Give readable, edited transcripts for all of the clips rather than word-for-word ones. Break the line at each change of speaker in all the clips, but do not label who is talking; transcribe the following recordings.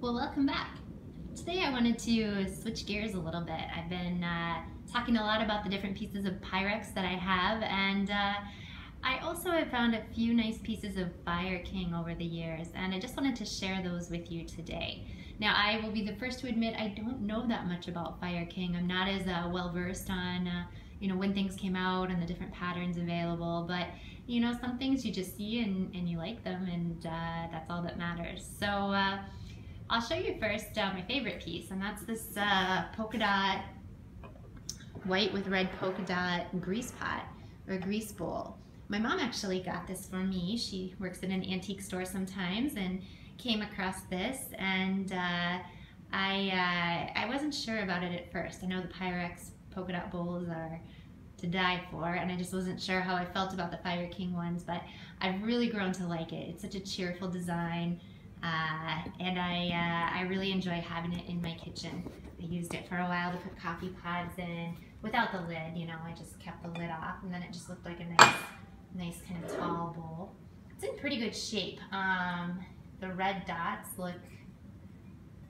Well, welcome back. Today I wanted to switch gears a little bit. I've been talking a lot about the different pieces of Pyrex that I have, and I also have found a few nice pieces of Fire King over the years, and I just wanted to share those with you today. Now, I will be the first to admit I don't know that much about Fire King. I'm not as well versed on when things came out and the different patterns available, but some things you just see and you like them, and that's all that matters. So I'll show you first my favorite piece, and that's this polka dot, white with red polka dot grease pot or grease bowl. My mom actually got this for me. She works in an antique store sometimes and came across this, and I wasn't sure about it at first. I know the Pyrex polka dot bowls are to die for, and I just wasn't sure how I felt about the Fire King ones, but I've really grown to like it. It's such a cheerful design, and I really enjoy having it in my kitchen. I used it for a while to put coffee pods in without the lid. I just kept the lid off, and then it just looked like a nice kind of tall bowl. It's in pretty good shape. The red dots look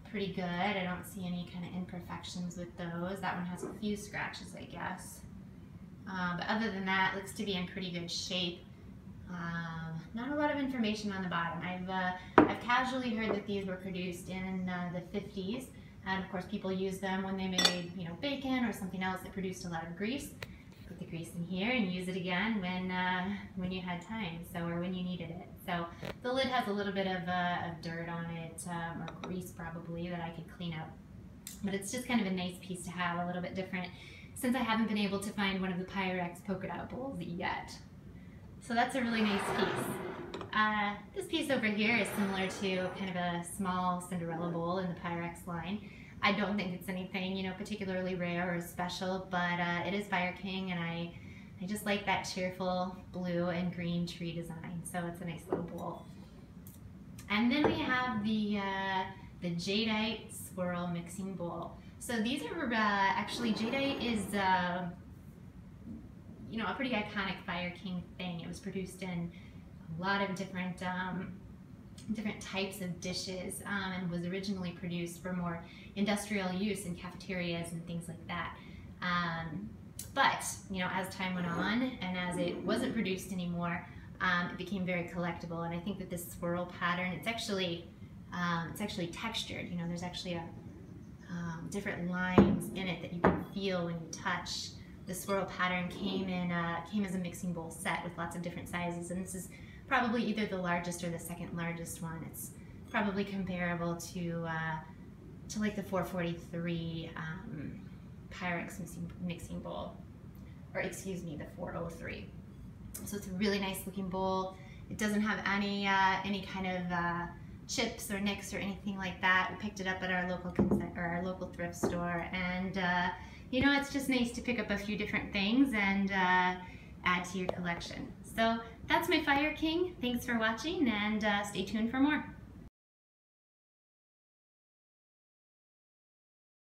pretty good. I don't see any kind of imperfections with those. That one has a few scratches, I guess. But other than that, it looks to be in pretty good shape. Not a lot of information on the bottom. I've casually heard that these were produced in the 50s, and of course people used them when they made bacon or something else that produced a lot of grease. Put the grease in here and use it again when you had time, or when you needed it. So the lid has a little bit of dirt on it, or grease probably, that I could clean up. But it's just kind of a nice piece to have, a little bit different, since I haven't been able to find one of the Pyrex polka dot bowls yet. So that's a really nice piece. This piece over here is similar to kind of a small Cinderella bowl in the Pyrex line. I don't think it's anything particularly rare or special, but it is Fire King, and I just like that cheerful blue and green tree design. So it's a nice little bowl. And then we have the jadite swirl mixing bowl. So these are actually, jadite is a pretty iconic Fire King thing. It was produced in a lot of different types of dishes, and was originally produced for more industrial use in cafeterias and things like that. But as time went on, and as it wasn't produced anymore, it became very collectible. And I think that this swirl pattern, it's actually textured. There's actually different lines in it that you can feel when you touch. The swirl pattern came as a mixing bowl set with lots of different sizes, and this is probably either the largest or the second largest one. It's probably comparable to like the 443 Pyrex mixing bowl, or excuse me, the 403. So it's a really nice looking bowl. It doesn't have any kind of chips or nicks or anything like that. We picked it up at our local thrift store, and it's just nice to pick up a few different things and add to your collection. So that's my Fire King. Thanks for watching, and stay tuned for more.